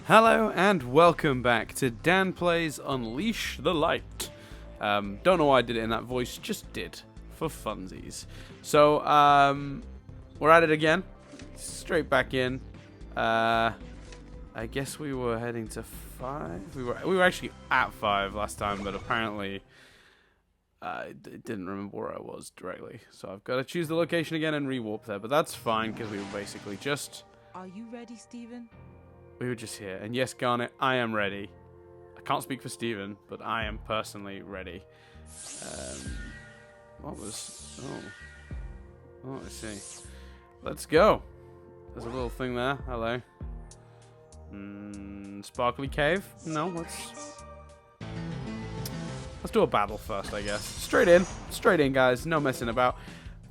Hello and welcome back to Dan Plays Unleash the Light. Don't know why I did it in that voice, just did, for funsies. So, we're at it again, straight back in. I guess we were heading to 5. We were actually at 5 last time, but apparently I didn't remember where I was directly. So I've got to choose the location again and re-warp there, but that's fine because we were basically just... Are you ready, Steven? We were just here. And yes, Garnet, I am ready. I can't speak for Steven, but I am personally ready. What was... Oh, I see. Let's go. There's a little thing there. Hello. Sparkly cave? No, let's do a battle first, I guess. Straight in, guys. No messing about.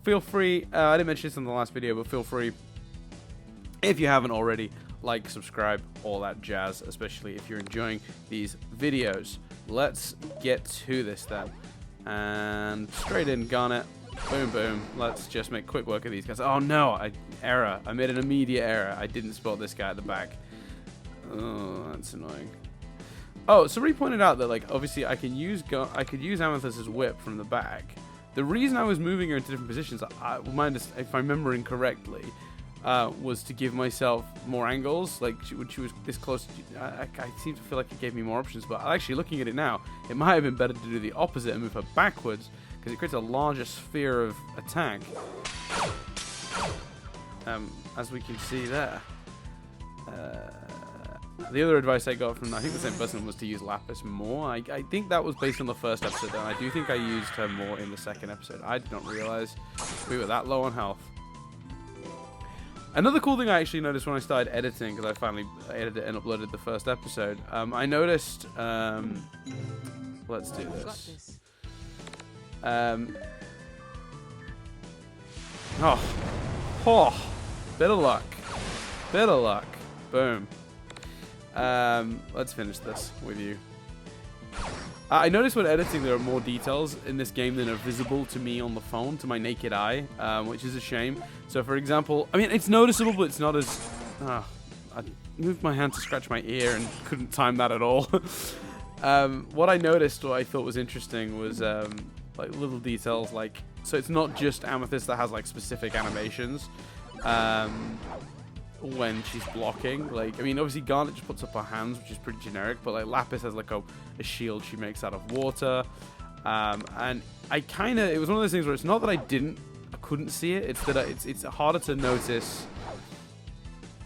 Feel free, I didn't mention this in the last video, but feel free, if you haven't already, like, subscribe, all that jazz, especially if you're enjoying these videos. Let's get to this then. And straight in, Garnet. Boom, boom. Let's just make quick work of these guys. Oh no, error. I made an immediate error. I didn't spot this guy at the back. Oh, that's annoying. Oh, somebody pointed out that, like, obviously I could use Amethyst's whip from the back. The reason I was moving her into different positions, if I'm remembering correctly, was to give myself more angles. Like, when she was this close, I seem to feel like it gave me more options, but actually looking at it now, it might have been better to do the opposite and move her backwards, because it creates a larger sphere of attack, as we can see there. The other advice I got from, I think, the same person was to use Lapis more. I think that was based on the first episode, and I do think I used her more in the second episode. I did not realize we were that low on health. Another cool thing I actually noticed when I started editing, because I finally edited and uploaded the first episode, I noticed, let's do this. Bit of luck. Boom. Let's finish this with you. I noticed when editing there are more details in this game than are visible to me on the phone, to my naked eye, which is a shame. So, for example, I mean, it's noticeable, but it's not as... I moved my hand to scratch my ear and couldn't time that at all. What I noticed, what I thought was interesting, was like little details, like... So it's not just Amethyst that has, like, specific animations when she's blocking. Like, I mean, obviously Garnet just puts up her hands, which is pretty generic, but like Lapis has like a shield she makes out of water, and it was one of those things where it's not that I couldn't see it, it's that it's harder to notice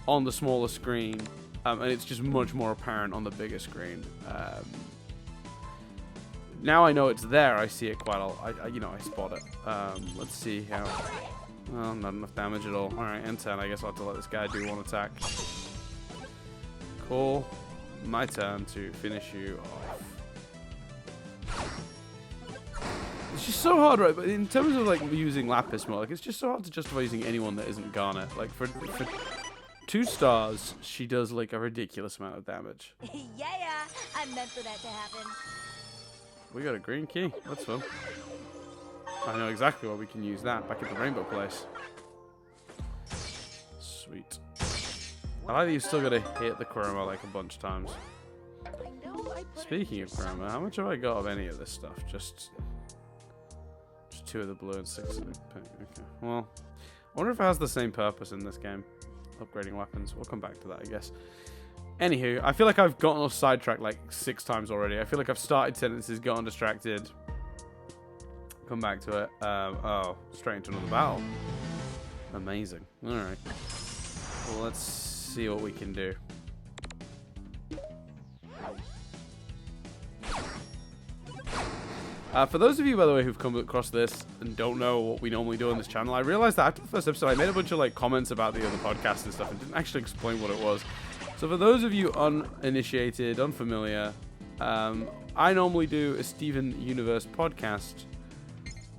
on the smaller screen, and it's just much more apparent on the bigger screen. Now I know it's there, I see it quite a lot. I spot it. Let's see how... Well, not enough damage at all. Alright, N10. I guess I'll have to let this guy do one attack. Cool. My turn to finish you off. It's just so hard, right? But in terms of, like, using Lapis more, like, it's just so hard to justify using anyone that isn't Garnet. Like, for 2 stars, she does, like, a ridiculous amount of damage. Yeah, I meant for that to happen. We got a green key. That's fun. I know exactly where we can use that, back at the rainbow place. Sweet. I like that you've still got to hit the chroma like a bunch of times. Speaking of chroma, how much have I got of any of this stuff? Just 2 of the blue and 6 of the pink. Okay. Well, I wonder if it has the same purpose in this game. Upgrading weapons. We'll come back to that, I guess. Anywho, I feel like I've gotten off sidetracked like 6 times already. I feel like I've started sentences, gotten distracted. Come back to it. Oh, straight into another battle. Amazing. Alright. Well, let's see what we can do. For those of you, by the way, who've come across this and don't know what we normally do on this channel, I realized that after the first episode, I made a bunch of like comments about the other podcasts and stuff and didn't actually explain what it was. So for those of you uninitiated, unfamiliar, I normally do a Steven Universe podcast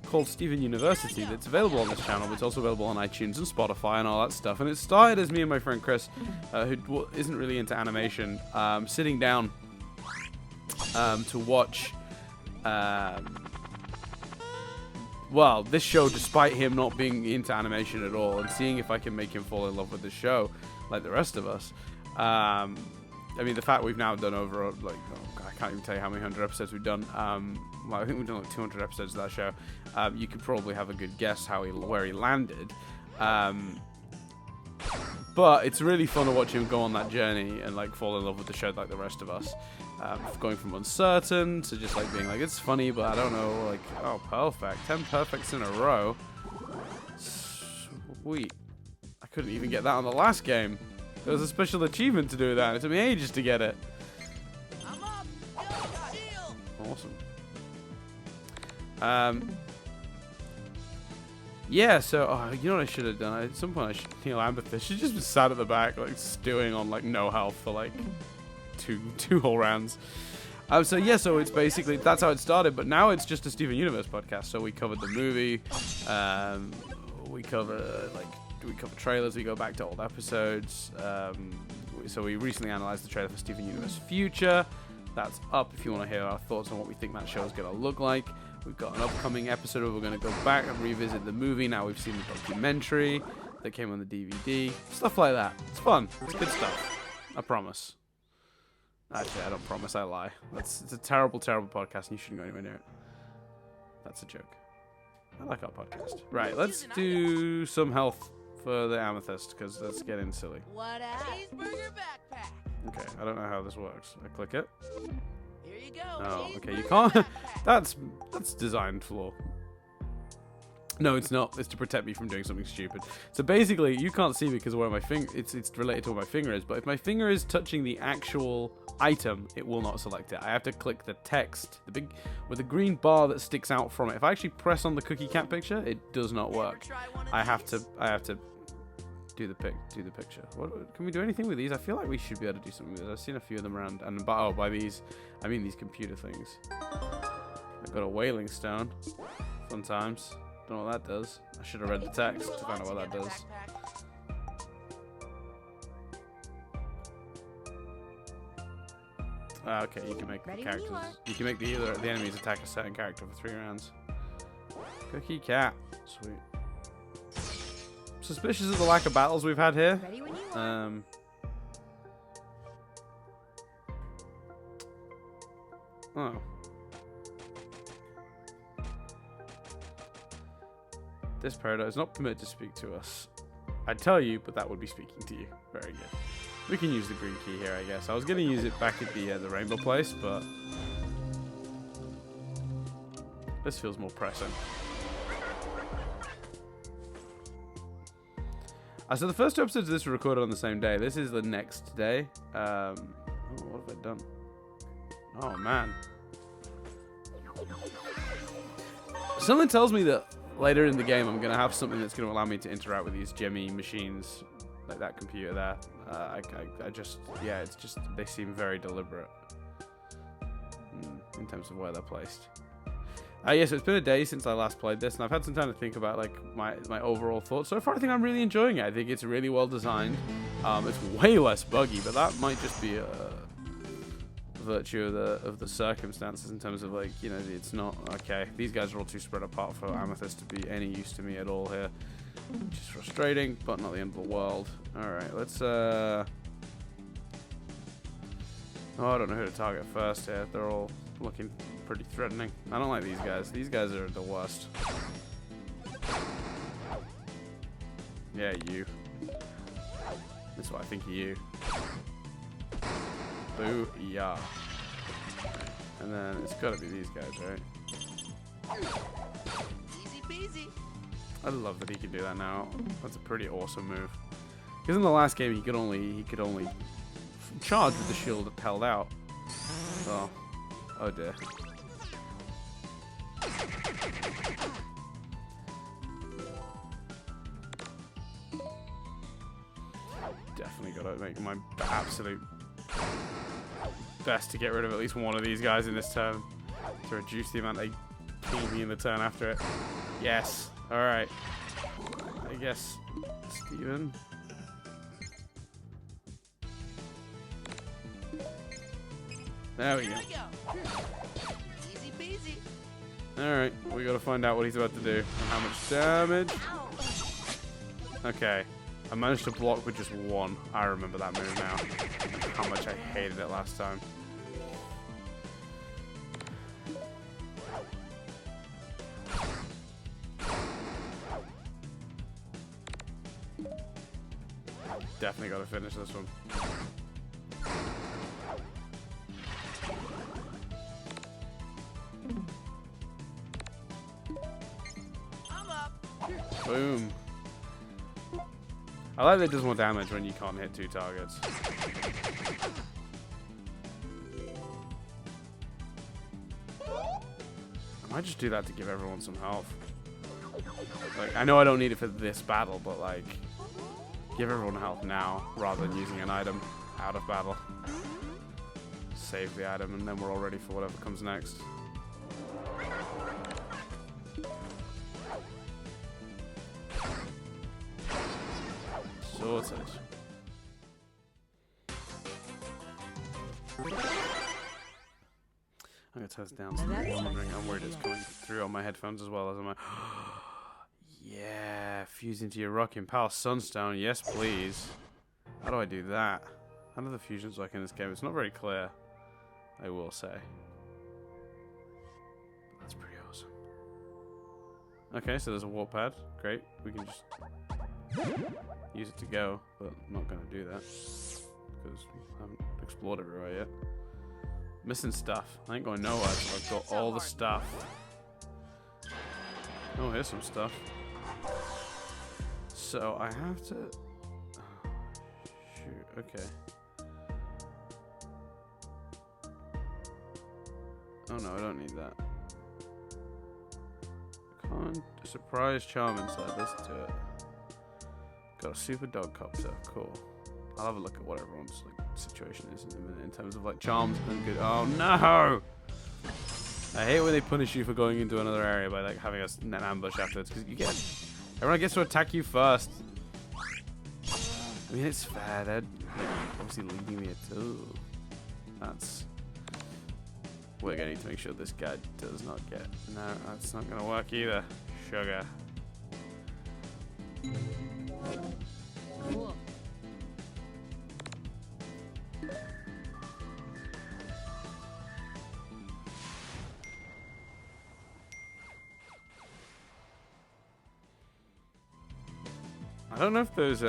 called Steven University that's available on this channel, but it's also available on iTunes and Spotify and all that stuff. And it started as me and my friend Chris, who isn't really into animation, sitting down to watch well, this show, despite him not being into animation at all, and seeing if I can make him fall in love with the show like the rest of us. I mean, the fact we've now done over, like, oh, I can't even tell you how many 100 episodes we've done. Well, I think we've done like 200 episodes of that show. You could probably have a good guess where he landed. But it's really fun to watch him go on that journey and like fall in love with the show like the rest of us. Going from uncertain to just like being like, it's funny, but I don't know, like, oh, perfect. 10 perfects in a row. Sweet. I couldn't even get that on the last game. There was a special achievement to do that. It took me ages to get it. I'm up. Deal. Awesome. Yeah, so, you know what I should have done? At some point, Amethyst should just be sat at the back, like, stewing on, like, no health for, like, two whole rounds. So it's basically, that's how it started, but now it's just a Steven Universe podcast. So we covered the movie, we cover trailers, we go back to old episodes. So we recently analyzed the trailer for Steven Universe Future. That's up if you want to hear our thoughts on what we think that show is going to look like. We've got an upcoming episode where we're going to go back and revisit the movie. Now we've seen the documentary that came on the DVD. Stuff like that. It's fun. It's good stuff. I promise. Actually, I don't promise. I lie. It's a terrible, terrible podcast, and you shouldn't go anywhere near it. That's a joke. I like our podcast. Right, let's do some health for the Amethyst, because that's getting silly. What up? Cheeseburger backpack. Okay, I don't know how this works. I click it. Here you go. Oh, okay, you Cheeseburger can't. backpack. That's designed flaw. No, it's not. It's to protect me from doing something stupid. So basically, you can't see me because of where my finger. It's related to where my finger is. But if my finger is touching the actual item, it will not select it. I have to click the text, with the green bar that sticks out from it. If I actually press on the cookie cat picture, it does not work. Ever try one of I have these? to do the picture. What can we do anything with these? I feel like we should be able to do something with these. I've seen a few of them around, and by these, I mean these computer things. I've got a whaling stone. Fun times. Don't know what that does. I should have read the text to find out what that does. Okay, you can make the Ready when you characters. are. You can make the enemies attack a certain character for 3 rounds. Cookie cat, sweet. Suspicious of the lack of battles we've had here. Ready when you are. Oh. This paradox is not permitted to speak to us. I'd tell you, but that would be speaking to you. Very good. We can use the green key here, I guess. I was going to use it back at the rainbow place, but this feels more pressing. So the first 2 episodes of this were recorded on the same day. This is the next day. Oh, what have I done? Oh, man. Something tells me that later in the game I'm going to have something that's going to allow me to interact with these gemmy machines, like that computer there. It's just, they seem very deliberate in terms of where they're placed. So it's been a day since I last played this, and I've had some time to think about like my overall thoughts. So far, I think I'm really enjoying it. I think it's really well designed. It's way less buggy, but that might just be a virtue of the circumstances in terms of like, you know, it's not okay. These guys are all too spread apart for Amethyst to be any use to me at all here, which is frustrating, but not the end of the world. All right, let's. Oh, I don't know who to target first here. They're all looking pretty threatening. I don't like these guys. These guys are the worst. Yeah, you. That's what I think of you. Boo, yeah. And then it's got to be these guys, right? Easy peasy. I love that he can do that now. That's a pretty awesome move. Because in the last game he could only charge with the shield held out. Oh dear. Definitely gotta make my absolute best to get rid of at least one of these guys in this turn to reduce the amount they kill me in the turn after it. Yes. Alright. I guess Steven. There we go. Here we go. Easy peasy. Alright, we gotta find out what he's about to do and how much damage. Okay. I managed to block with just one. I remember that move now. How much I hated it last time. Definitely got to finish this one. I'm up. Boom. I like that it does more damage when you can't hit 2 targets. I might just do that to give everyone some health. Like, I know I don't need it for this battle, but like, give everyone health now rather than using an item out of battle. Save the item and then we're all ready for whatever comes next. Sorted. I'm gonna test down some. I'm worried it's coming through on my headphones as well as on my. Yeah, fuse into your rocking pal Sunstone. Yes, please. How do I do that? How do the fusions work in this game? It's not very clear, I will say. That's pretty awesome. Okay, so there's a warp pad. Great. We can just use it to go, but I'm not going to do that because I haven't explored everywhere yet. Missing stuff. I ain't going nowhere until I've got all the stuff. Oh, here's some stuff. So I have to... Shoot, okay. Oh no, I don't need that. Can't surprise charm inside. Let's do it. Got a super dog copter. Cool. I'll have a look at what everyone's like situation is in a minute in terms of like charms and good. Oh no! I hate when they punish you for going into another area by like having an ambush afterwards because you get everyone gets to attack you first. I mean it's fair. They're like, obviously leading me to. That's. We're gonna need to make sure this guy does not get. No, that's not gonna work either. Sugar. Cool. I don't know if those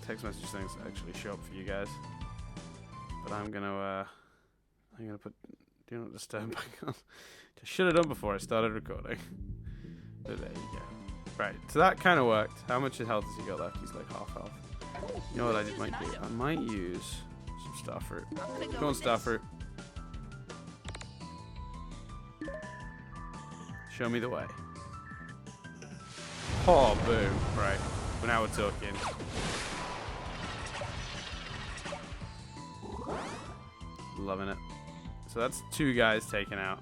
text message things actually show up for you guys, but I'm gonna put do not disturb back on. Just should have done before I started recording. But there you go. Right, so that kind of worked. How much health has he got left? He's like half health. You know what I might do? I might use some starfruit. Go on, starfruit. Show me the way. Oh, boom. Right. Well, now we're talking. Loving it. So that's 2 guys taken out.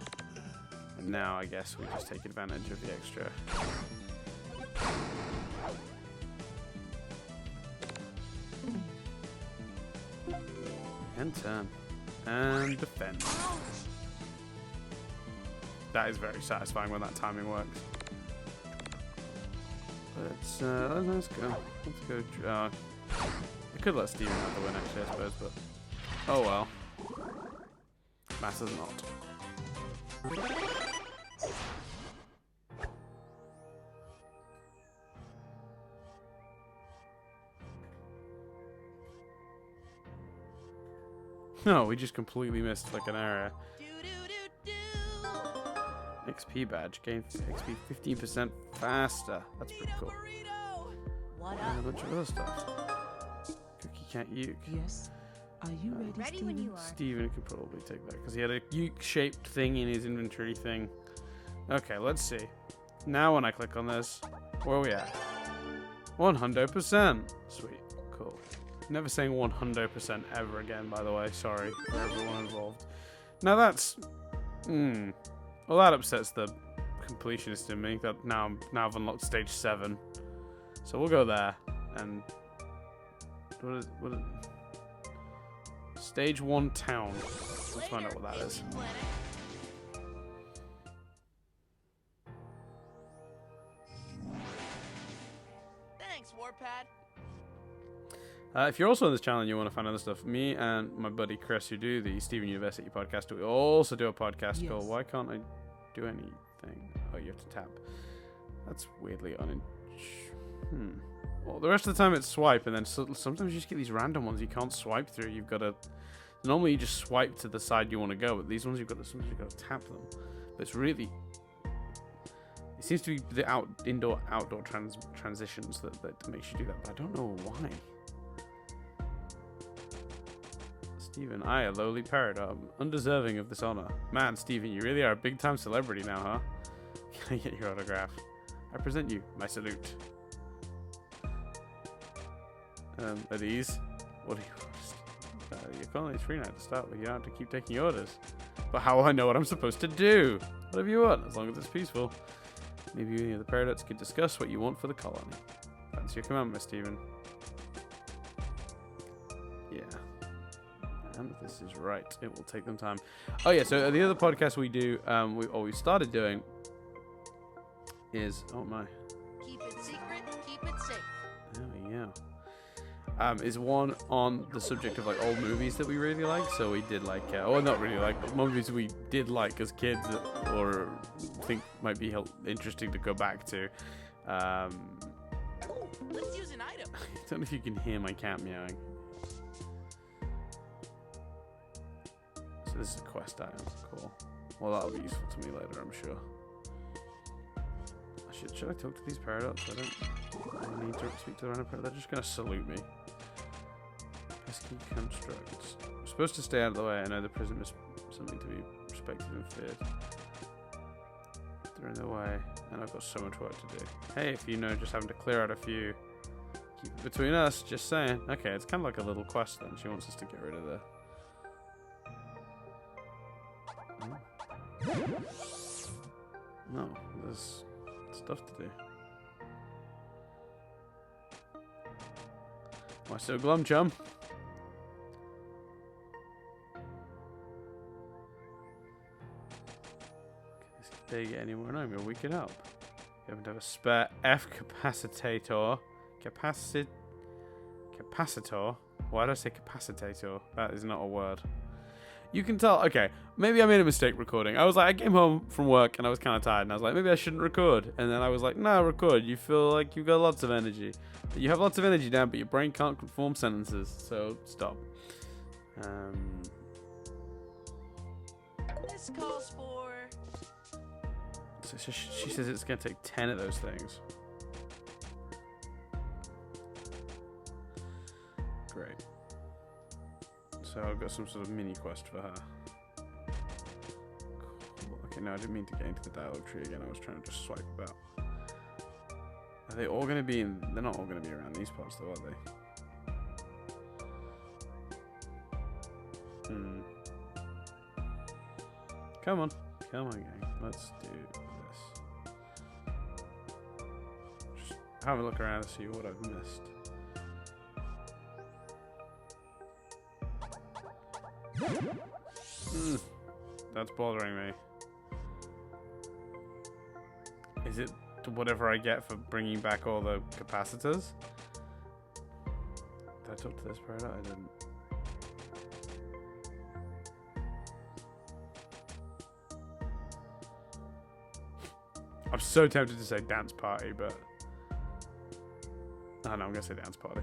And now I guess we just take advantage of the extra. And turn. And defend. That is very satisfying when that timing works. Let's go. Let's go. I could let Steven have the win actually, I suppose, but oh well. Matters not. No, we just completely missed like an area. XP badge. Gain XP 15% faster. That's pretty cool. What And a up? bunch of other stuff. Cookie can't uke. Yes. Are you ready, Ready Steven? when you are. Steven could probably take that because he had a uke-shaped thing in his inventory thing. Okay, let's see. Now when I click on this, where are we at? 100%. Sweet. Cool. Never saying 100% ever again, by the way. Sorry for everyone involved. Now that's... Well, that upsets the completionist in me. That now I've unlocked stage 7. So we'll go there. And... What is Stage 1 town. Let's find out what that is. more pad? If you're also on this channel and you want to find other stuff, me and my buddy Chris, who do the Steven University podcast, we also do a podcast Yes. called Why Can't I Do Anything? Oh, you have to tap. That's weirdly Well, the rest of the time it's swipe, and then sometimes you just get these random ones you can't swipe through. You've got to... Normally you just swipe to the side you want to go, but these ones sometimes you've got to tap them. But it's really... It seems to be the indoor-outdoor transitions that makes you do that, but I don't know why. Steven, I, a lowly parrot, am undeserving of this honor. Man, Steven, you really are a big-time celebrity now, huh? Can I get your autograph? I present you my salute. At ease. What do you... your colony's free now to start with. You don't have to keep taking orders. But how will I know what I'm supposed to do? Whatever you want, as long as it's peaceful. Maybe you and the paradox could discuss what you want for the colony. That's your command, Miss Steven. Yeah. And if this is right, it will take them time. Oh yeah, so the other podcast we do, we started doing is... Oh my. Keep it secret, keep it safe. There we go. Is one on the subject of like old movies that we really like. So we did like, not really like, but movies we did like as kids or think might be interesting to go back to. Let's use an item. I don't know if you can hear my cat meowing. So this is a quest item. Cool. Well, that'll be useful to me later, I'm sure. Should I talk to these paradox? I need to speak to the random paradox. They're just going to salute me. Pesky constructs. I'm supposed to stay out of the way. I know the prison is something to be respected and feared. They're in the way, and I've got so much work to do. Hey, if you know, just having to clear out a few. Keep it between us, just saying. Okay, it's kind of like a little quest then. She wants us to get rid of the... No, there's stuff to do. Am I still glum, chum? Can this get any more? No, we can help. You happen to have a spare F capacitor. Capacitor? Why did I say capacitator? That is not a word. You can tell, okay, maybe I made a mistake recording. I was like, I came home from work and I was kind of tired and I was like, maybe I shouldn't record. And then I was like, no, record. You feel like you've got lots of energy. You have lots of energy now, but your brain can't form sentences, so stop. This calls for... So she says it's going to take 10 of those things. Great. So I've got some sort of mini quest for her. Cool. Okay, no, I didn't mean to get into the dialogue tree again. I was trying to just swipe about. Are they all going to be in... They're not all going to be around these parts, though, are they? Come on. Come on, gang. Let's do this. Just have a look around to see what I've missed. That's bothering me. Is it whatever I get for bringing back all the capacitors? Did I talk to this paradox? I didn't. I'm so tempted to say dance party, but... Oh no, I'm gonna say dance party.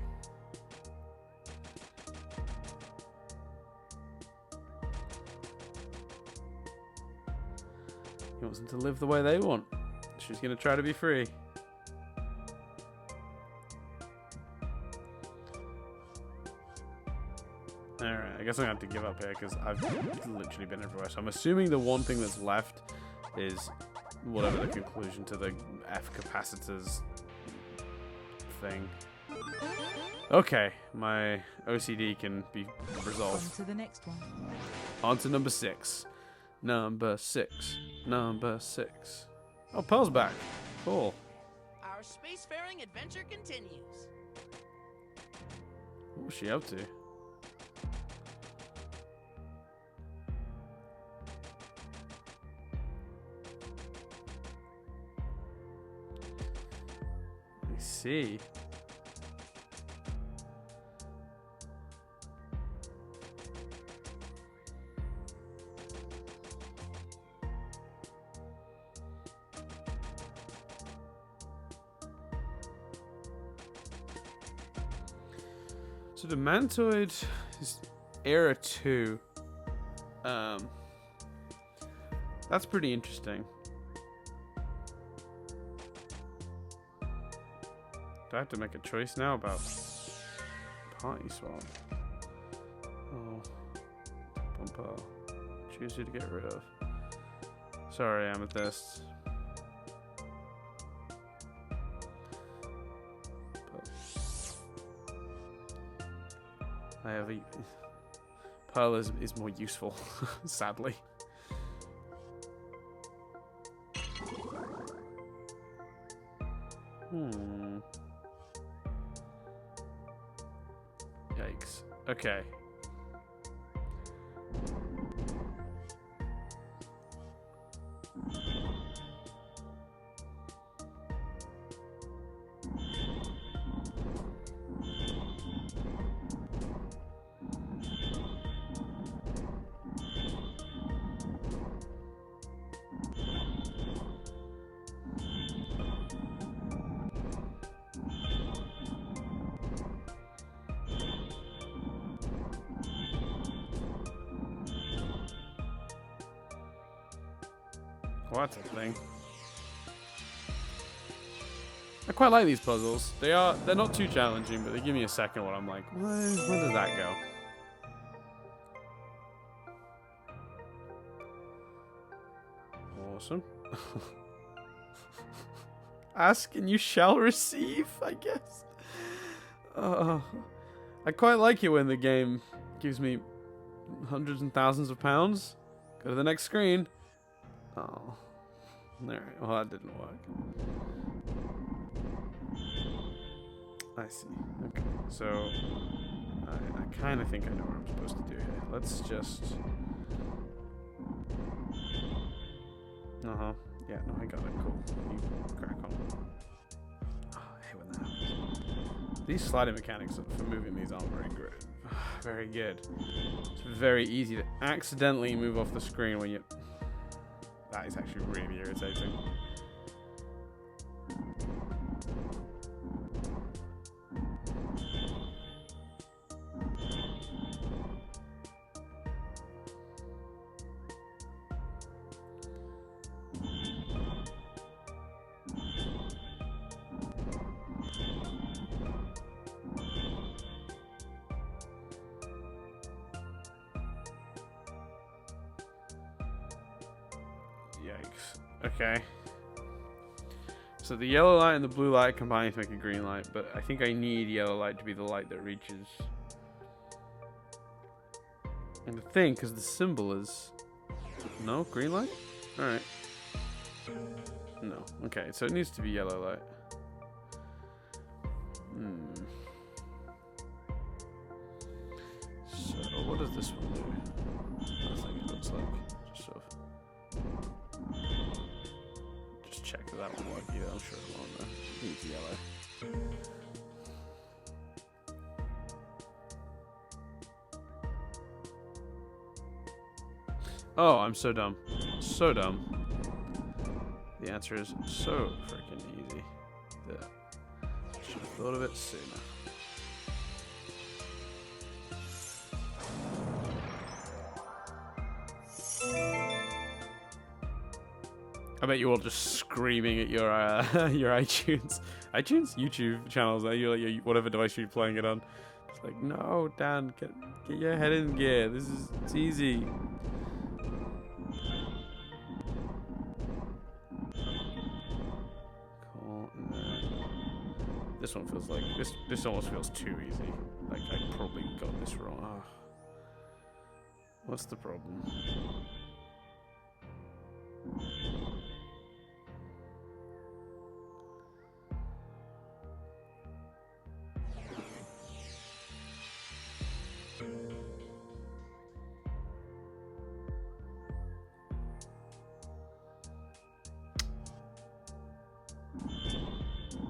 He wants them to live the way they want. She's going to try to be free. Alright, I guess I'm going to have to give up here because I've literally been everywhere. So I'm assuming the one thing that's left is whatever the conclusion to the F capacitors thing. Okay, my OCD can be resolved. On to the next one. On to number 6. Number 6. Number 6. Oh, Pearl's back. Cool. Our spacefaring adventure continues. What was she up to? I see. So the Mantoid is Era 2. That's pretty interesting. Do I have to make a choice now about party swap? Oh, bumper. Choose who to get rid of. Sorry, Amethyst. But I have a Pearl is more useful, sadly. Yikes. Okay. Well, that's a thing. I quite like these puzzles. They're not too challenging, but they give me a second where I'm like, where does that go? Awesome. Ask and you shall receive, I guess. I quite like it when the game gives me hundreds and thousands of pounds. Go to the next screen. Oh. Alright, well that didn't work. I see. Okay, so I kind of think I know what I'm supposed to do here. Let's just... Yeah, no, I got it. Cool. You crack on. Oh, I hate when that happens. These sliding mechanics for moving these aren't very good. Very good. It's very easy to accidentally move off the screen when you... That is actually really irritating. Yikes. Okay. So the yellow light and the blue light combine to make a green light, but I think I need yellow light to be the light that reaches. And the thing, because the symbol is... No? Green light? Alright. No. Okay, so it needs to be yellow light. So, what does this one do? I think it looks like. Just sort of... Just check that won't work either. I'm sure it won't though. I think it's yellow. Oh, I'm so dumb. So dumb. The answer is so freaking easy. Yeah. Should have thought of it sooner. I bet you're all just screaming at your your YouTube channels. Your whatever device you're playing it on. It's like, no, Dan, get your head in gear. It's easy. Cool. This one feels like this almost feels too easy. Like I probably got this wrong. Oh. What's the problem?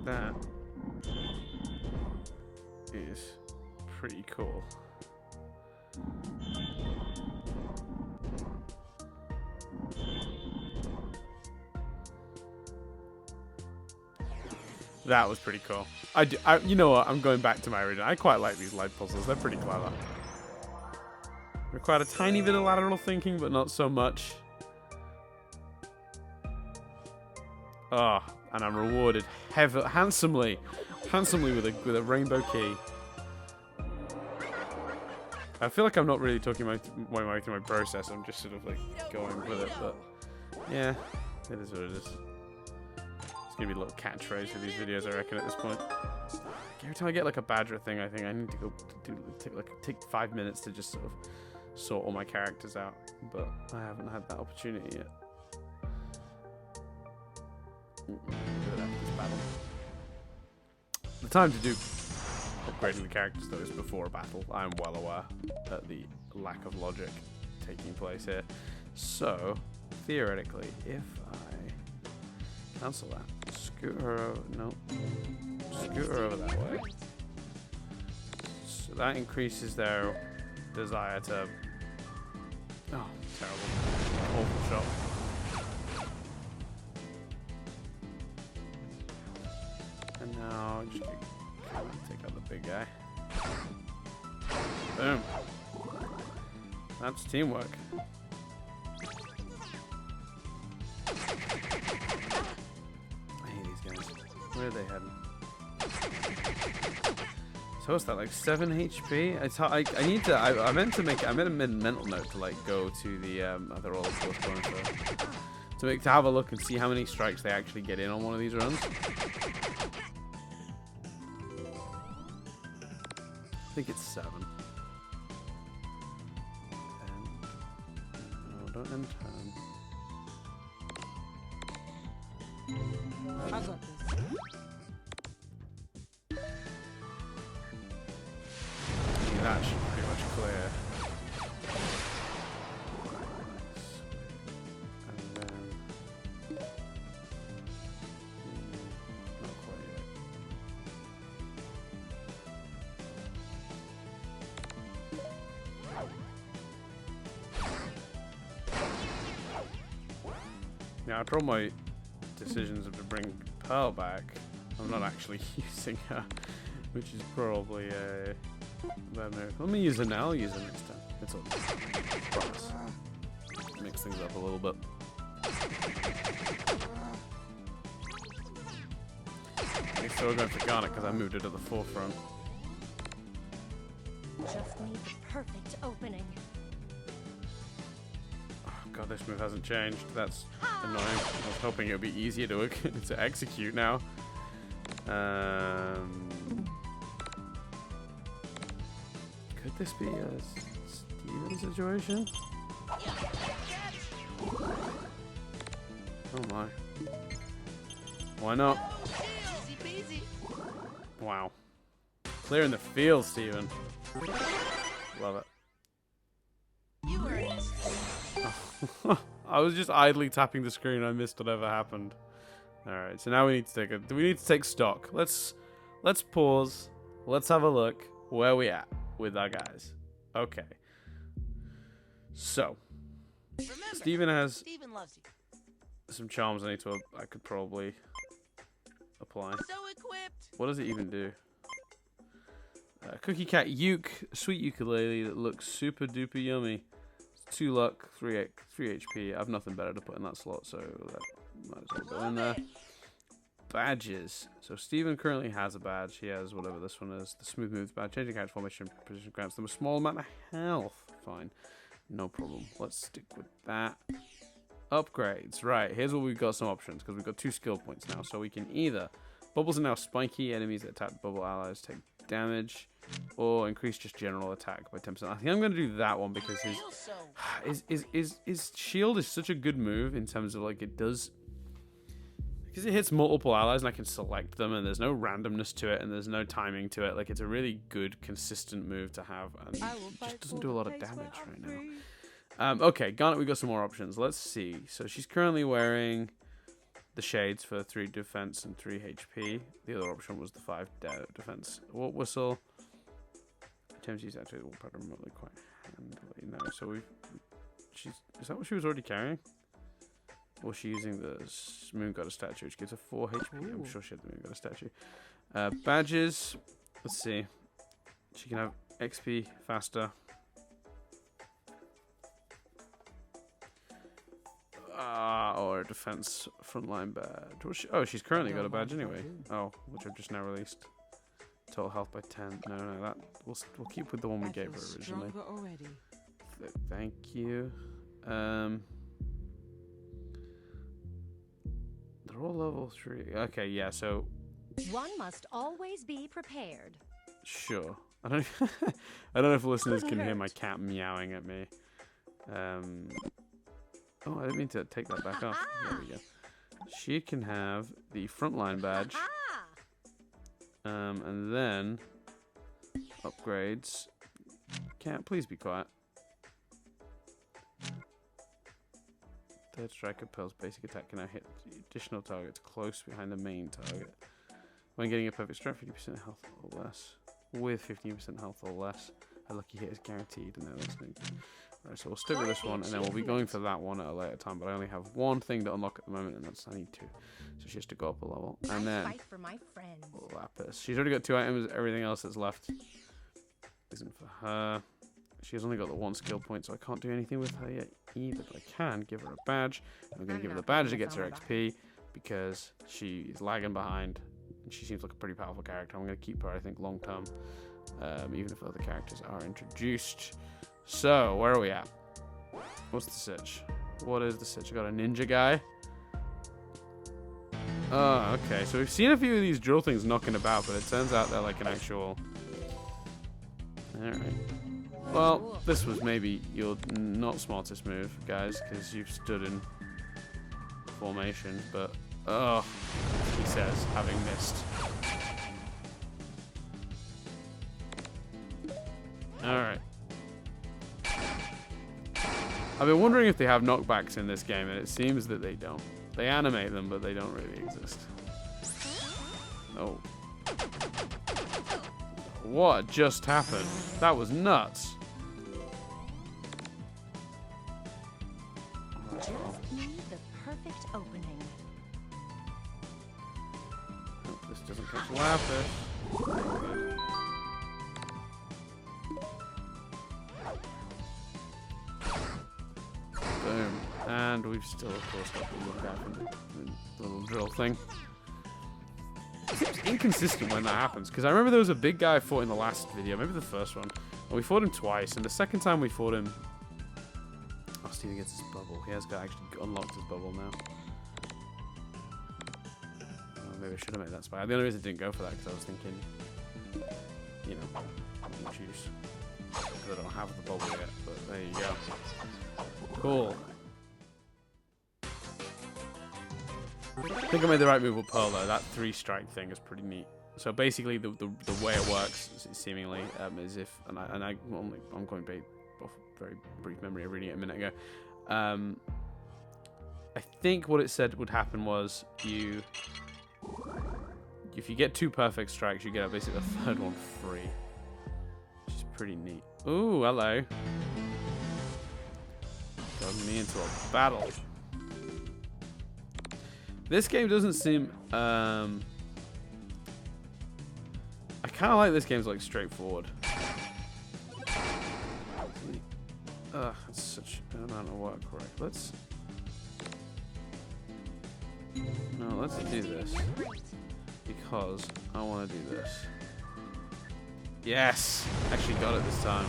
That is pretty cool. That was pretty cool. You know what? I'm going back to my original. I quite like these light puzzles. They're pretty clever. Require a tiny bit of lateral thinking, but not so much. Oh, and I'm rewarded handsomely with a rainbow key. I feel like I'm not really talking my way through my process. I'm just sort of like going with it, but yeah, it is what it is. It's gonna be a little catchphrase for these videos, I reckon, at this point. Every time I get like a badge or thing, I think I need to go take 5 minutes to just sort of sort all my characters out, but I haven't had that opportunity yet. This battle. The time to do upgrading the characters though is before a battle. I'm well aware at the lack of logic taking place here. So theoretically, if I cancel that, scooter over that way. So that increases their desire to. Oh, terrible! Awful shot. And now just take out the big guy. Boom. That's teamwork. I hate these guys. Where are they heading? So what's that, like 7 HP? It's hard, I need to. I meant to make. I made a mental note to like go to the other roller coaster going for to have a look and see how many strikes they actually get in on one of these runs. I think it's 7. And, no, don't end turn. I got this. Yeah, that should pretty much clear. And then not quite yet. Now, after all my decisions of to bring Pearl back, I'm not actually using her, which is probably a bad move. Let me use her now. I'll use her next time. It's all promise. Mix things up a little bit. I'm still going for Garnet because I moved it to the forefront. Just need the perfect opening. God, this move hasn't changed. That's annoying. I was hoping it would be easier to to execute now. Could this be a Steven situation? Oh my. Why not? Easy peasy. Wow. Clearing the field, Steven. Love it. You earned it. I was just idly tapping the screen. I missed whatever happened. All right, so now we need to take stock. Let's pause. Let's have a look where we at with our guys. Okay. So, Remember, Steven has Steven loves you. some charms I could probably apply. So equipped. What does it even do? Cookie Cat Uke, sweet ukulele that looks super duper yummy. 2 luck, 3 HP. I have nothing better to put in that slot, so that might as well go in there. Badges. So Steven currently has a badge. He has whatever this one is. The smooth moves badge. Changing character formation position grants them a small amount of health. Fine. No problem. Let's stick with that. Upgrades. Right, here's where we've got some options, because we've got 2 skill points now. So we can either... Bubbles are now spiky. Enemies that attack bubble allies take damage. Or increase just general attack by 10%. I think I'm going to do that one because his shield is such a good move in terms of like it does... Because it hits multiple allies and I can select them and there's no randomness to it and there's no timing to it. Like it's a really good, consistent move to have and it just doesn't do a lot of damage right now. Okay, Garnet, we've got some more options. Let's see. So she's currently wearing the shades for 3 defense and 3 HP. The other option was the 5 defense. What whistle? Attempts to use actually will probably remotely quite handily. No, so is that what she was already carrying? Or was she using the Moon Goddess statue, which gives her 4 HP? I'm sure she had the Moon Goddess statue. Badges. Let's see. She can have XP faster. Or a defense frontline badge. Oh, she's currently got a badge anyway. Oh, which I've just now released. Total health by 10. No, that we'll keep with the one we gave her originally. Thank you. They're all level 3. Okay, yeah. So One must always be prepared. sure. I don't. I don't know if listeners can hear my cat meowing at me. Oh, I didn't mean to take that back off. There we go. She can have the frontline badge. And then upgrades. Cat, please be quiet. Third striker Pearl's basic attack can now hit additional targets close behind the main target. When getting a perfect strike, 50% health or less. With 15% health or less. A lucky hit is guaranteed. And that's no good. Right, so we'll stick with this one, and then we'll be going for that one at a later time. But I only have one thing to unlock at the moment, and that's I need 2. So she has to go up a level. And then Fight for my friends. Lapis. She's already got 2 items. Everything else that's left isn't for her. She has only got the 1 skill point, so I can't do anything with her yet either. But I can give her a badge. And we're going to give her the badge that gets her XP because she's lagging behind. And she seems like a pretty powerful character. I'm going to keep her, I think, long term, even if other characters are introduced. So, where are we at? What's the sitch? What is the sitch? I got a ninja guy. Oh, okay. So we've seen a few of these drill things knocking about, but it turns out they're like an actual... Alright. Well, this was maybe your not smartest move, guys, because you've stood in formation, but... Oh, he says, having missed. Alright. I've been wondering if they have knockbacks in this game, and it seems that they don't. They animate them, but they don't really exist. Oh. What just happened? That was nuts. Just need the perfect opening. Hope this doesn't catch Lapis. Boom. And we've still, of course, got the look out from the little drill thing. It seems inconsistent when that happens, because I remember there was a big guy I fought in the last video, maybe the first one, and we fought him twice, and the second time we fought him... Oh, Steven gets his bubble. He has got actually unlocked his bubble now. Oh, maybe I should have made that spy. The only reason I didn't go for that, because I was thinking, you know, juice. Because I don't have the bubble yet, but there you go. Cool. I think I made the right move with Pearl though. That 3-strike thing is pretty neat. So basically, the way it works, seemingly, is if I'm going off very brief memory of reading it a minute ago. I think what it said would happen was if you get 2 perfect strikes, you get basically the 3rd one free, which is pretty neat. Ooh, hello. Got me into a battle. This game doesn't seem... I kind of like this game's like straightforward. It's such an amount of work, right? Let's do this. Because I want to do this. Yes! Actually got it this time.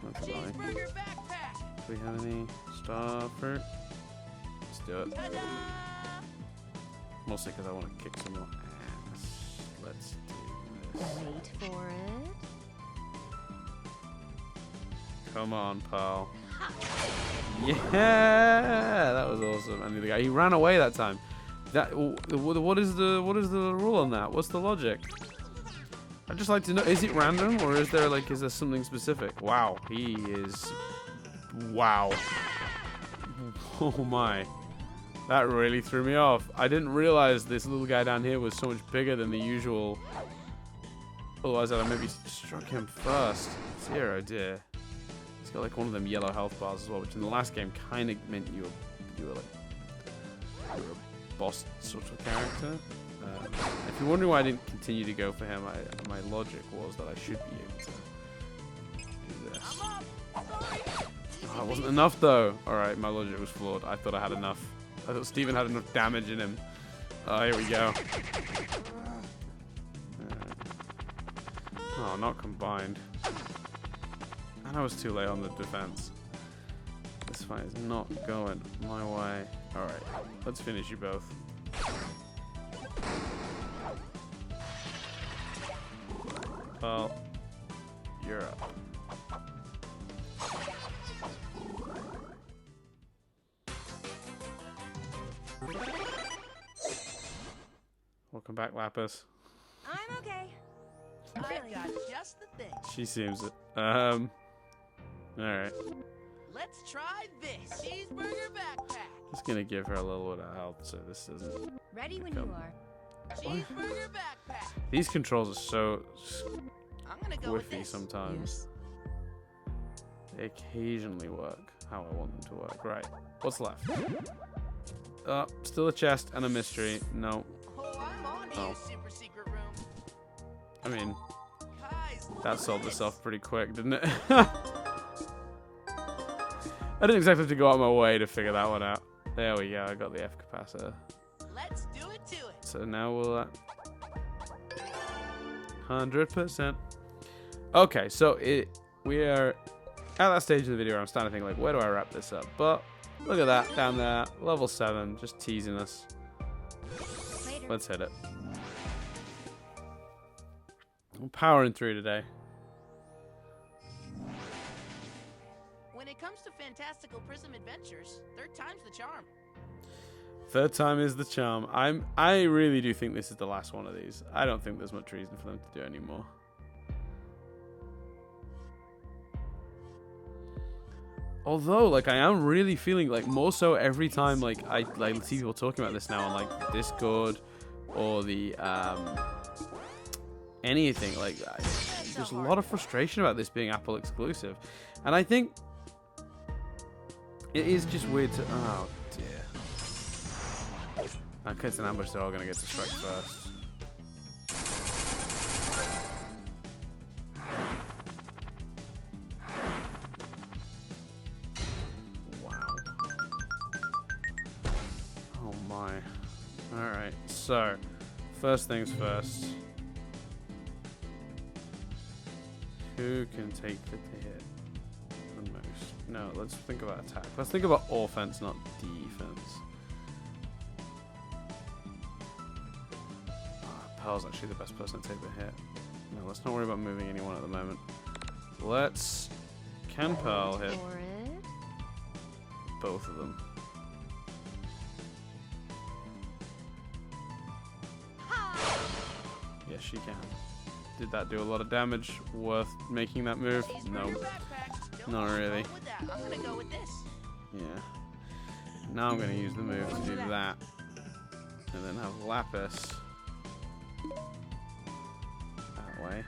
That's annoying. Do we have any star fruit? Let's do it. Mostly because I want to kick some more ass. Let's do this. Wait for it. Come on, pal. Yeah, that was awesome. And the guy, he ran away that time. What is the rule on that? What's the logic? I'd just like to know, is it random or is there something specific? Wow, he is... Wow. Oh my. That really threw me off. I didn't realize this little guy down here was so much bigger than the usual. Otherwise I'd have maybe struck him first. Dear, dear. He's got like one of them yellow health bars as well, which in the last game kind of meant you were boss sort of character. If you're wondering why I didn't continue to go for him, my logic was that I should be able to do this. Oh, it wasn't enough though. Alright, my logic was flawed. I thought I had enough. I thought Steven had enough damage in him. Oh, here we go. Oh, not combined. And I was too late on the defense. This fight is not going my way. Alright, let's finish you both. Well, you're up. Welcome back, Lapis. I'm okay. I got just the thing. She seems it. Alright. Let's try this cheeseburger backpack. Just gonna give her a little bit of health so this doesn't. Ready when you are. Cheeseburger backpack. These controls are so I'm gonna go with whiffy this. sometimes. They occasionally work how I want them to work. Right. What's left? Still a chest and a mystery. No. Oh, I'm on to Oh. your super secret room. I mean, Guys, look that at solved this. itself pretty quick, didn't it? I didn't exactly have to go out of my way to figure that one out. There we go. I got the F capacitor. Let's do it to it. So now we'll 100%. Okay, so we are at that stage of the video where I'm starting to think like, where do I wrap this up? But look at that down there, level 7, just teasing us. Later. Let's hit it. I'm powering through today. When it comes to fantastical Prism adventures, third time's the charm. Third time is the charm. I really do think this is the last one of these. I don't think there's much reason for them to do anymore. Although, like, I am really feeling like more so every time like I see people talking about this now on like Discord or the anything like there's a lot of frustration about this being Apple exclusive, and I think it is just weird to. Oh dear. Okay, it's an ambush. They're all gonna get to strike first. Alright, so first things first. Who can take the hit the most? No, let's think about attack. Let's think about offense, not defense. Pearl's actually the best person to take the hit. No, let's not worry about moving anyone at the moment. Can Pearl hit For it. both of them? Yes, she can. Did that do a lot of damage? Worth making that move? No, Cheeseburger backpack. Don't not go really. with that. I'm gonna go with this. Yeah. Now I'm going to use the move to do that. And then have Lapis that way.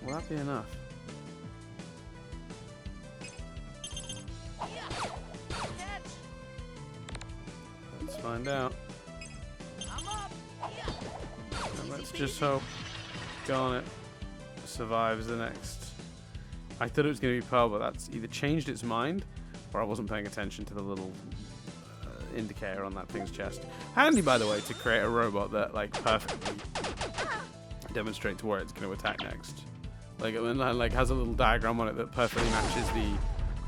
Will that be enough? Catch. Let's find out. I'm up. And let's just hope Garnet survives the next. I thought it was going to be Pearl, but that's either changed its mind or I wasn't paying attention to the little indicator on that thing's chest. Handy, by the way, to create a robot that like perfectly demonstrates where it's going to attack next. Like it like has a little diagram on it that perfectly matches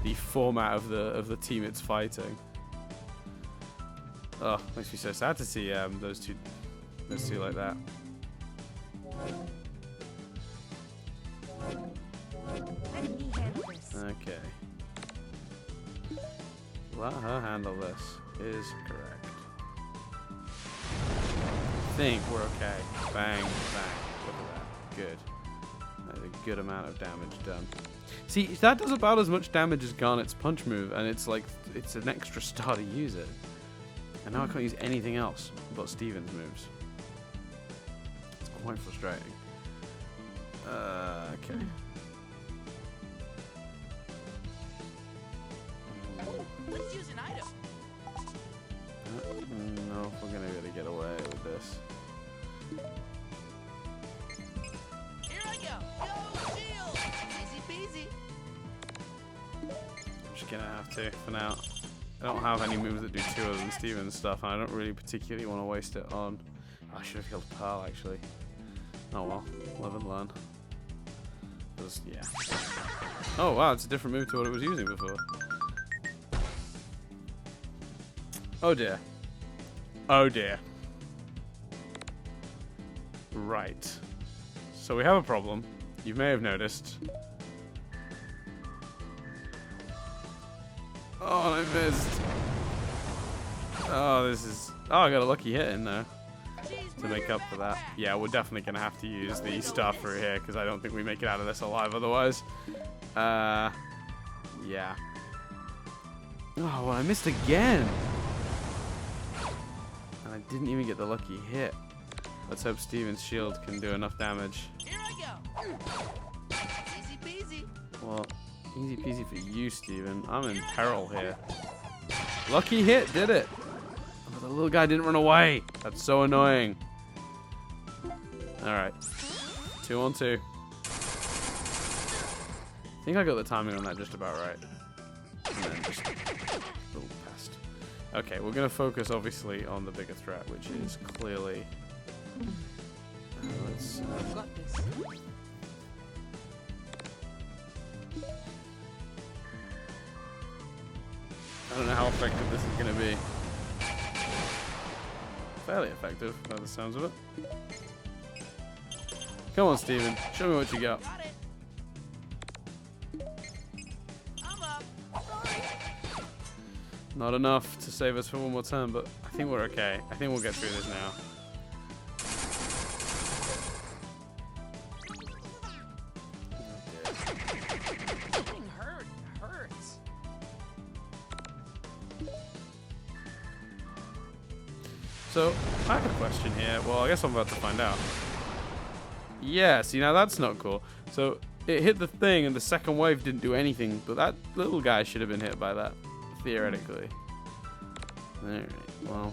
the format of the team it's fighting. Oh, makes me so sad to see those two like that. Let me handle this. Okay. Let her handle this is correct. I think we're okay. Bang, bang. Look at that. Good. That's a good amount of damage done. See, that does about as much damage as Garnet's punch move, and it's like, it's an extra star to use it. And now I can't use anything else but Steven's moves. It's quite frustrating. Okay. Let's use an item. No, we're gonna be able to get away with this. Here I go. Go shield. Easy peasy. I'm just gonna have to for now. I don't have any moves that do 2 other than Steven's stuff, and I don't really particularly want to waste it on. I should have healed Pearl actually. Oh well, live and learn. Yeah. Oh wow, it's a different move to what it was using before. Oh dear. Oh dear. Right. So we have a problem. You may have noticed. Oh, I missed. Oh, this is... Oh, I got a lucky hit in there to make up for that. Yeah, we're definitely going to have to use the stuff through here because I don't think we make it out of this alive otherwise. Yeah. Oh, well, I missed again. And I didn't even get the lucky hit. Let's hope Steven's shield can do enough damage. Here I go. Easy peasy. Well, easy peasy for you, Steven. I'm in peril here. Lucky hit, did it. Oh, the little guy didn't run away. That's so annoying. Alright. 2 on 2. I think I got the timing on that just about right. And then just... Oh, past. Okay, we're going to focus, obviously, on the bigger threat, which is clearly... let's... I've got this. I don't know how effective this is going to be. Fairly effective, by the sounds of it. Come on, Steven. Show me what you got. Got it. I'm up. Sorry. Not enough to save us for one more turn, but I think we're okay. I think we'll get through this now. Getting hurt hurts. So, I have a question here. Well, I guess I'm about to find out. Yeah, see, now that's not cool. So, it hit the thing and the second wave didn't do anything, but that little guy should have been hit by that, theoretically. Alright, well.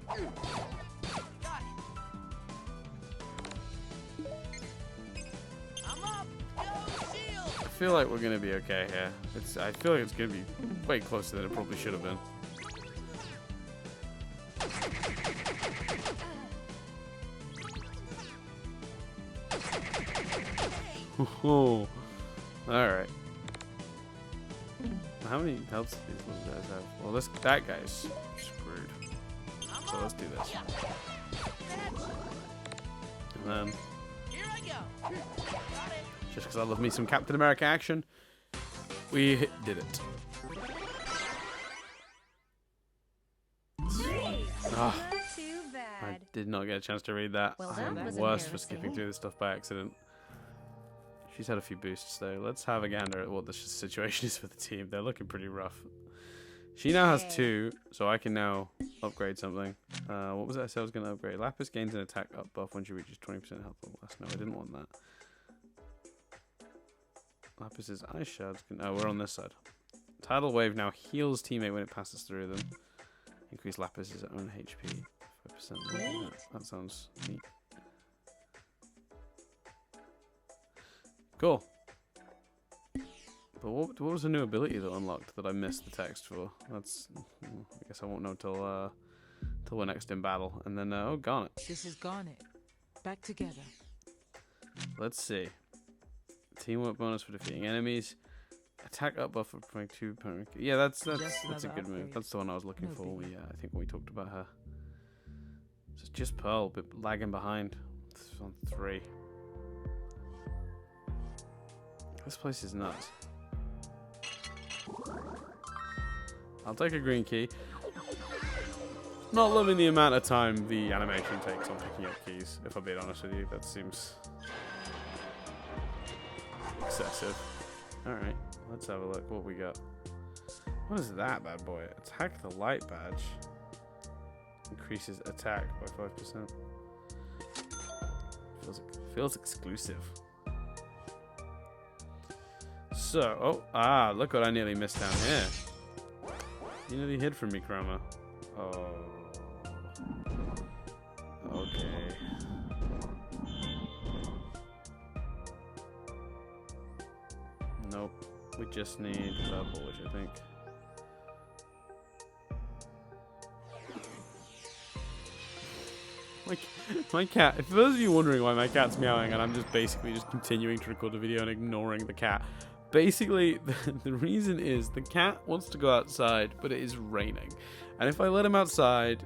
Got it. I'm up. Go shield. I feel like we're going to be okay here. I feel like it's going to be way closer than it probably should have been. Oh, alright. How many health do these little guys have? Well, that guy's screwed. So let's do this. And then, Here I go. Got it. just because I love me some Captain America action, we did it. Ah, Not too I bad. did not get a chance to read that. Well, I that am was worse for embarrassing. skipping through this stuff by accident. She's had a few boosts though. Let's have a gander at what the situation is for the team. They're looking pretty rough. She now has 2, so I can now upgrade something. What was it I said I was going to upgrade? Lapis gains an attack up buff when she reaches 20% health or less. No, I didn't want that. Lapis's ice shards can... Oh, we're on this side. Tidal wave now heals teammate when it passes through them. Increase Lapis's own HP. 5%. That sounds neat. Cool. But what was the new ability that unlocked that I missed the text for? That's... I guess I won't know till we're next in battle. And then, oh, Garnet. This is Garnet. Back together. Let's see. Teamwork bonus for defeating enemies. Attack up buff for 2. Yeah, that's a Just good another move. upgrade. That's the one I was looking No for. biggie. I think when we talked about her. So it's just Pearl, but lagging behind. It's on 3. This place is nuts. I'll take a green key. Not loving the amount of time the animation takes on picking up keys, if I'm being honest with you. That seems excessive. Alright, let's have a look what we got. What is that bad boy? Attack the light badge. Increases attack by 5%. Feels exclusive. So, look what I nearly missed down here. You nearly hid from me, Chroma. Oh. Okay. Nope. We just need purple, which I think. My cat, for those of you wondering why my cat's meowing and I'm just basically just continuing to record the video and ignoring the cat, basically the reason is the cat wants to go outside, but it is raining. And if I let him outside,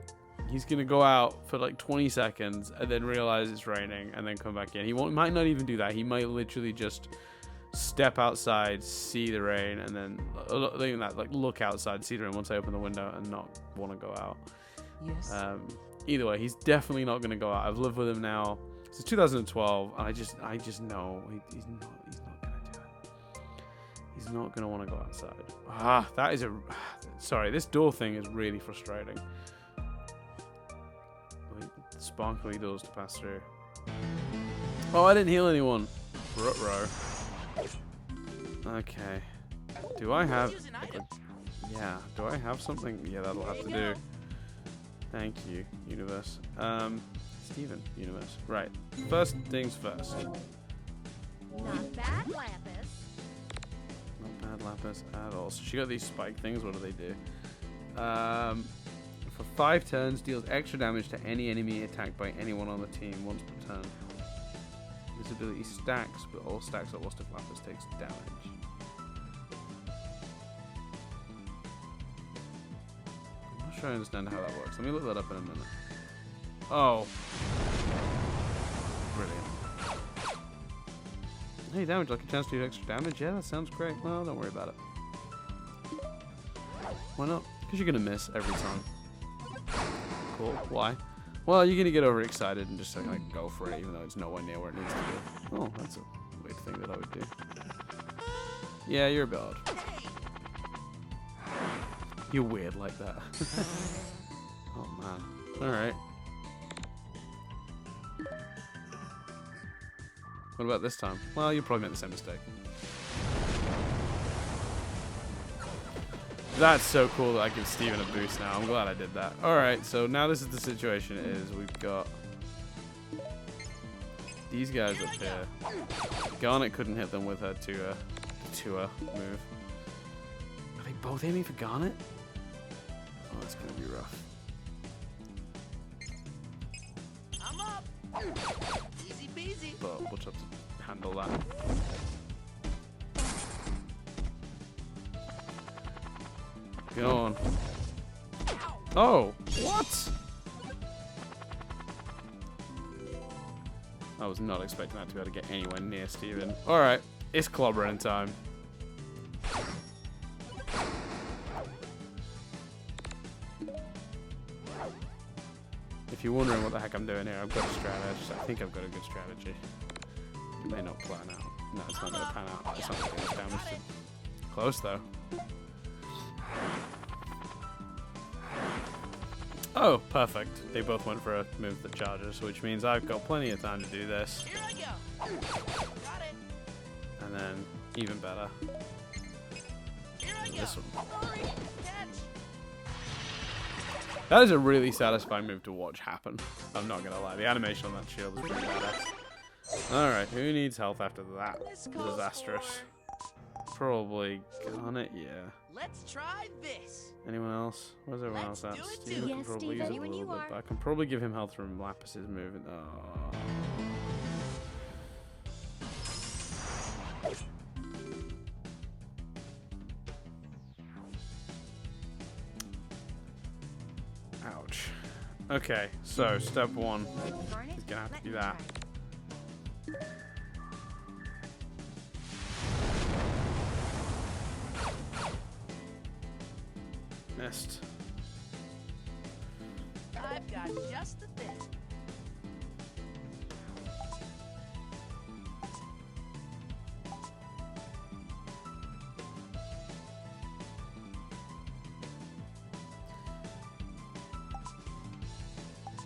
he's going to go out for like 20 seconds and then realize it's raining and then come back in. He might not even do that. He might literally just step outside, see the rain, and then even that, like look outside, see the rain once I open the window and not want to go out. Yes. Either way, he's definitely not going to go out. I've lived with him now since 2012, and I just know he's not going to do it. He's not going to want to go outside. That is sorry, this door thing is really frustrating. Wait, sparkly doors to pass through. Oh, I didn't heal anyone. Ruh-roh. Okay. Do I have... Yeah, do I have something? Yeah, that'll have to do. Thank you, universe. Steven, universe. Right. First things first. Not bad, Lapis. Not bad, Lapis, at all. So she got these spike things. What do they do? For 5 turns, deals extra damage to any enemy attacked by anyone on the team once per turn. This ability stacks, but all stacks are lost if Lapis takes damage. I'm not sure I understand how that works. Let me look that up in a minute. Oh. Brilliant. Hey, damage, like a chance to do extra damage? Yeah, that sounds great. Well, don't worry about it. Why not? Because you're going to miss every time. Cool. Why? Well, you're going to get overexcited and just like go for it, even though it's nowhere near where it needs to be. Oh, that's a weird thing that I would do. Yeah, you're a bit odd. You're weird like that. Oh, man. Alright. What about this time? Well, you probably made the same mistake. That's so cool that I give Steven a boost now. I'm glad I did that. Alright, so now this is the situation is we've got these guys up here. Garnet couldn't hit them with her tour move. Are they both aiming for Garnet? Oh, it's gonna be rough. I'm up. Easy peasy. But we'll just have to handle that. Go on. Oh, what? I was not expecting that to be able to get anywhere near Steven. Alright, it's clobbering time. If you're wondering what the heck I'm doing here, I've got a strategy. I think I've got a good strategy. It may not plan out. No, it's not going to pan out. It's not going to get damage to... Close, though. Oh, perfect. They both went for a move that charges, which means I've got plenty of time to do this. Here I go. Got it. And then, even better, Here I go. this one. Hurry. Catch. That is a really satisfying move to watch happen. I'm not gonna lie. The animation on that shield is pretty badass. Alright, who needs health after that? This calls Disastrous. Probably Garnet, yeah. Let's try this. Anyone else? Where's everyone else Let's at? do it Steven too. can Yes, probably Steve, use it a anyone little you bit, are. but I can probably give him health from Lapis's move. Oh. Ouch. Okay, so step 1. Garnet, He's gonna have to let do me that. try. Missed. I've got just the thing.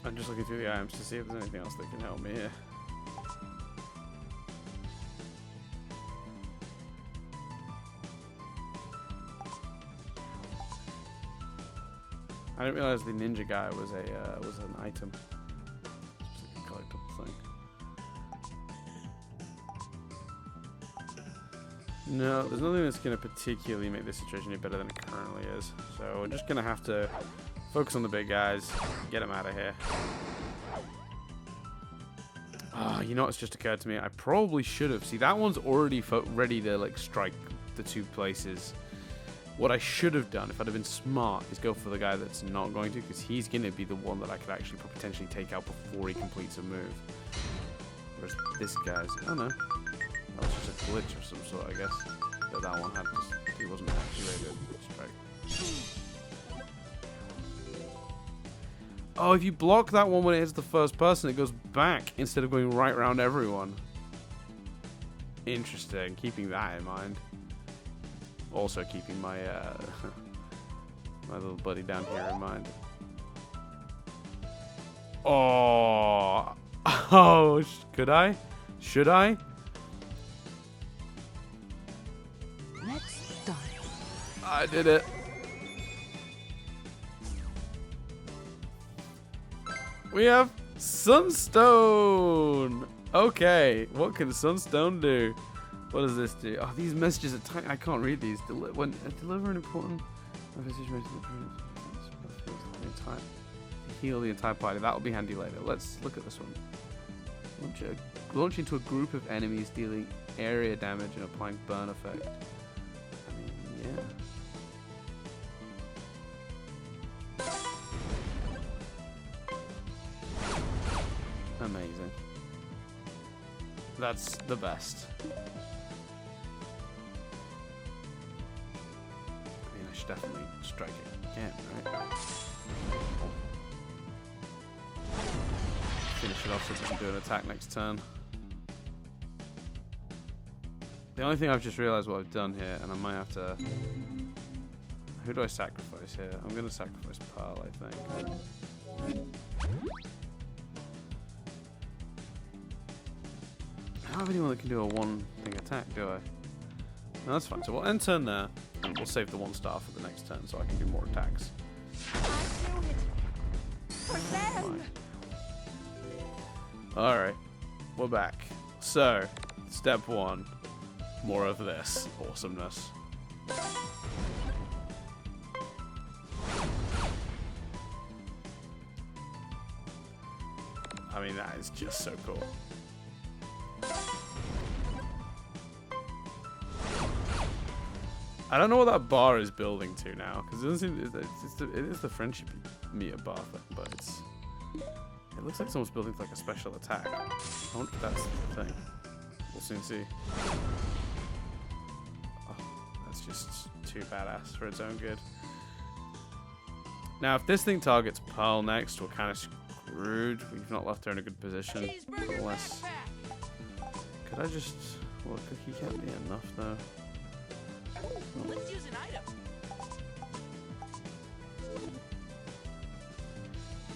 I'm just looking through the items to see if there's anything else that can help me here. I didn't realize the ninja guy was an item. Just like a collectible thing. No, there's nothing that's going to particularly make this situation any better than it currently is. So we're just going to have to focus on the big guys, get them out of here. Ah, you know what's just occurred to me? I probably should have. See, that one's already ready to like strike the two places. What I should have done, if I'd have been smart, is go for the guy that's not going to, because he's going to be the one that I could actually potentially take out before he completes a move. Whereas this guy's... Oh no. That was just a glitch of some sort, I guess. But that one had just... He wasn't actually ready to strike. Oh, if you block that one when it hits the first person, it goes back instead of going right around everyone. Interesting. Keeping that in mind. Also keeping my my little buddy down here in mind. Oh, oh, could I? Should I? Let's start. I did it. We have Sunstone. Okay, what can Sunstone do? What does this do? Oh, these messages are tiny. I can't read these. When deliver an important message to heal the entire party. That will be handy later. Let's look at this one. Launch into a group of enemies, dealing area damage and applying burn effect. I mean, yeah. Amazing. That's the best. I mean, I should definitely strike it again, right? Finish it off so it doesn't do an attack next turn. The only thing I've just realized what I've done here, and I might have to... Who do I sacrifice here? I'm going to sacrifice Pearl, I think. I don't have anyone that can do a one-thing attack, do I? No, that's fine. So we'll end turn there, and we'll save the one star for the next turn so I can do more attacks. Alright, we're back. So, step one, more of this awesomeness. I mean, that is just so cool. I don't know what that bar is building to now, because it doesn't seem it is the friendship meter bar thing, but it looks like someone's building like a special attack. I wonder if that's the thing. We'll soon see. Oh, that's just too badass for its own good. Now, if this thing targets Pearl next, we're kind of screwed. We've not left her in a good position. Unless... Could I just... Well, cookie can't be enough, though. Let's use an item.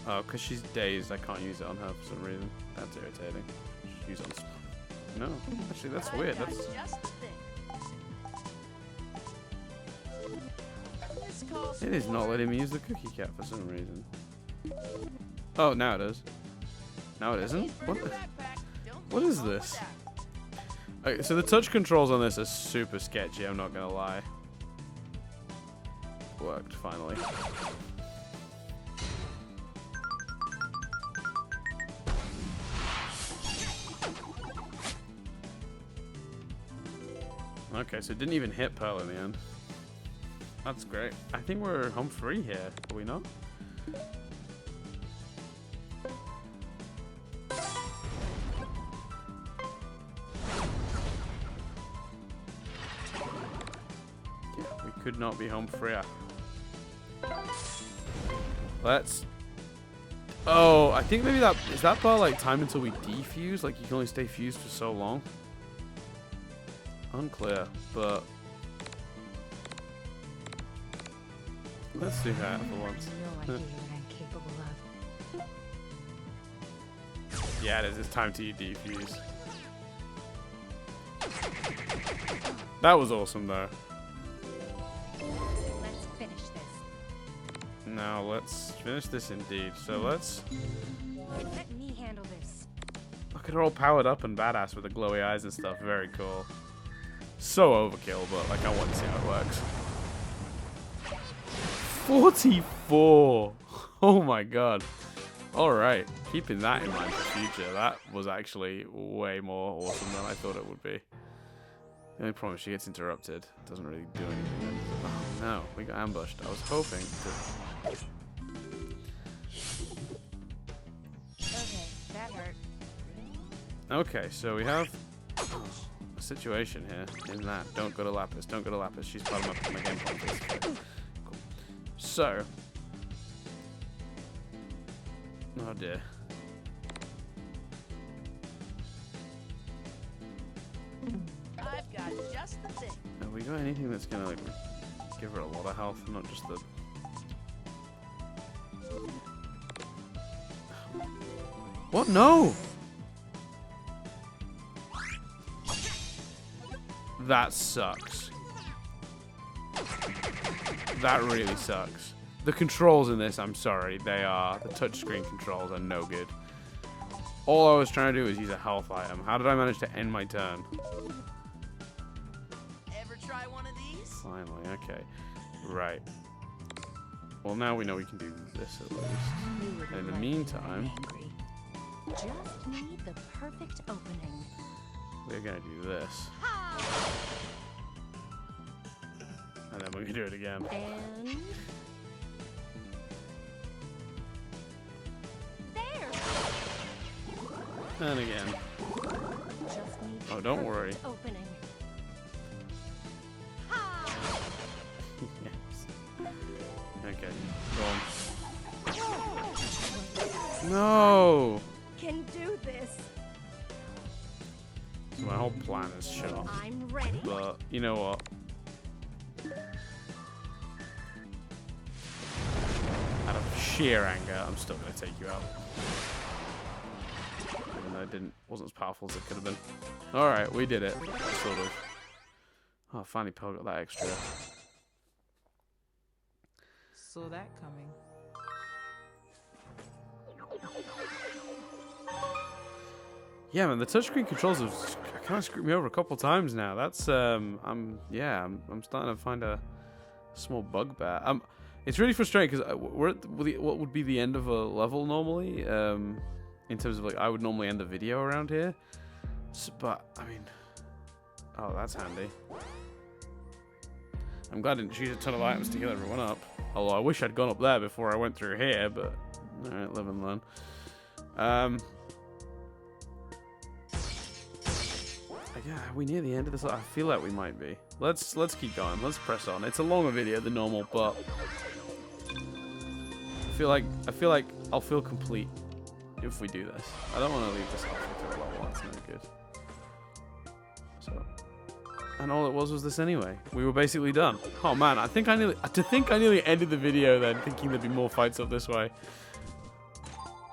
Oh, because she's dazed, I can't use it on her for some reason. That's irritating. Just use it on... No, actually, that's weird. That's... Just the thing. This calls It is not letting me use the cookie cat for some reason. Oh, now it is. Now it isn't? What? What is this? Okay, so the touch controls on this are super sketchy, I'm not gonna lie. Worked, finally. Okay, so it didn't even hit Pearl in the end. That's great. I think we're home free here, are we not? Could not be home free. Let's... Oh, I think maybe that... Is that bar like time until we defuse? Like you can only stay fused for so long? Unclear, but... Let's do that for once. No idea what I'm capable of. Yeah, it is. It's time to defuse. That was awesome, though. Let's finish this. Now, let's finish this indeed. So let's... Let me handle this. Look at her all powered up and badass with the glowy eyes and stuff. Very cool. So overkill, but like I want to see how it works. 44! Oh my god. Alright, keeping that in mind for the future. That was actually way more awesome than I thought it would be. The only problem is she gets interrupted. Doesn't really do anything. Oh no, we got ambushed. I was hoping to... Okay, that hurt. Okay, so we have a situation here in that. Don't go to Lapis. Don't go to Lapis. She's part of my game plan for this fight. Cool. So... Oh dear. I've got just the thing. Have we got anything that's gonna like give her a lot of health, not just the... What? No! That sucks. That really sucks. The controls in this, I'm sorry, the touchscreen controls are no good. All I was trying to do was use a health item. How did I manage to end my turn? Ever try one of these? Finally, okay. Right. Well, now we know we can do this at least. And in the meantime, Angry. Just need the perfect opening. we're gonna do this. And then we're gonna do it again. And there. And again. Just need the Oh, don't worry. perfect opening. Yes. Okay, go on. No! Can do this. So my whole plan is shot. I'm ready. But, you know what? Out of sheer anger, I'm still going to take you out. Even though it wasn't as powerful as it could have been. Alright, we did it. Sort of. Oh, finally Pearl got that extra. Saw that coming. Yeah, man, the touchscreen controls have kind of screwed me over a couple times now. That's I'm starting to find a small bugbear. It's really frustrating because we're at what would be the end of a level normally. In terms of like, I would normally end the video around here. But I mean, oh, that's handy. I'm glad I didn't choose a ton of items to heal everyone up. Although I wish I'd gone up there before I went through here. But all right, live and learn. Yeah, are we near the end of this? I feel like we might be. Let's keep going. Let's press on. It's a longer video than normal, but I feel like I'll feel complete if we do this. I don't want to leave this halfway through a level. That's no good. So, and all it was this anyway. We were basically done. Oh man, I think I nearly ended the video then, thinking there'd be more fights up this way.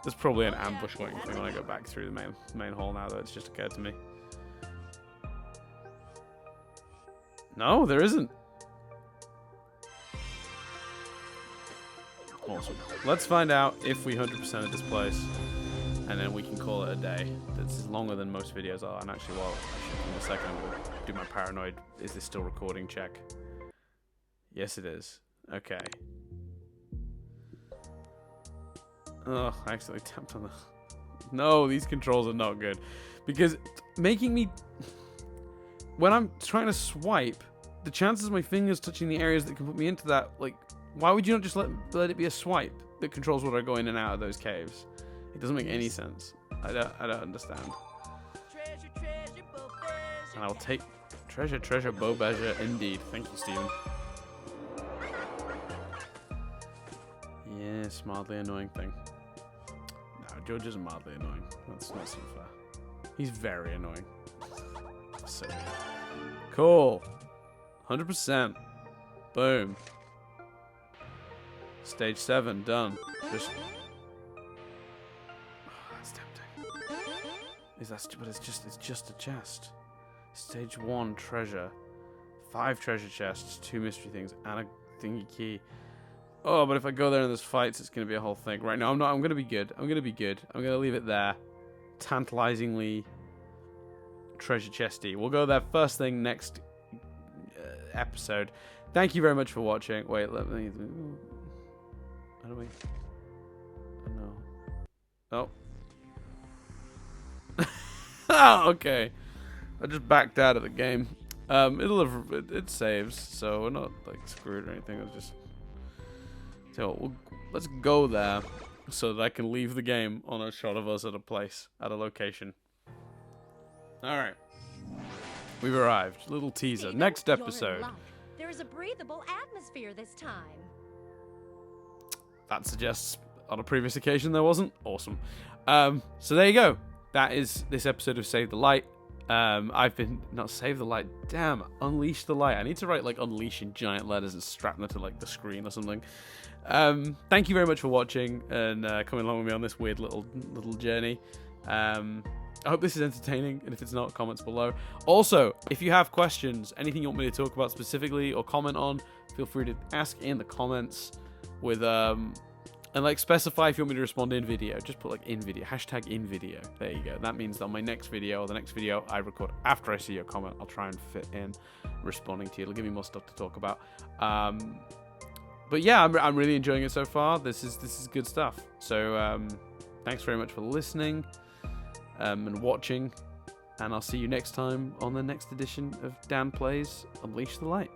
There's probably an ambush waiting for me when I go back through the main hall now, though. It's just occurred to me. No, there isn't. Awesome. Let's find out if we 100% at this place, and then we can call it a day. That's longer than most videos are. And actually, well, in a second, I'm going to do my paranoid, is this still recording check? Yes, it is. Okay. Oh, I accidentally tapped on the... No, these controls are not good. Because making me... When I'm trying to swipe, the chances of my fingers touching the areas that can put me into that, like, why would you not just let it be a swipe that controls what I go in and out of those caves? It doesn't make any sense. I don't understand. Treasure, treasure, Bobez. And I'll take treasure, Bobaja, indeed. Thank you, Steven. Yes, mildly annoying thing. No, George isn't mildly annoying. That's not so fair. He's very annoying. So cool. 100%. Boom. Stage 7 done. Just... Oh, that's tempting. Is that? But it's just a chest. Stage 1 treasure, 5 treasure chests, 2 mystery things, and a thingy key. Oh, but if I go there and there's fights, it's gonna be a whole thing. Right now, I'm not. I'm gonna be good. I'm gonna be good. I'm gonna leave it there. Tantalizingly treasure chesty. We'll go there first thing next episode. Thank you very much for watching. Wait, let me. How do we? Oh no. Oh. Okay. I just backed out of the game. It saves, so we're not like screwed or anything. It's just. So let's go there so that I can leave the game on a shot of us at a location. All right. We've arrived. Little teaser. Peter, You're Next in episode. luck. There is a breathable atmosphere this time. That suggests on a previous occasion there wasn't. Awesome. So there you go. That is this episode of Save the Light. I've been not Save the Light. Damn, Unleash the Light. I need to write like Unleash in giant letters and strap them to like the screen or something. Thank you very much for watching and coming along with me on this weird little journey. I hope this is entertaining, and if it's not, comments below. Also, if you have questions, anything you want me to talk about specifically or comment on, feel free to ask in the comments with and like specify if you want me to respond in video. Just put like in video, hashtag in video. There you go. That means that on my next video or the next video I record after I see your comment, I'll try and fit in responding to you. It'll give me more stuff to talk about. But yeah, I'm really enjoying it so far. This is good stuff. So thanks very much for listening and watching, and I'll see you next time on the next edition of Dan Plays Unleash the Light.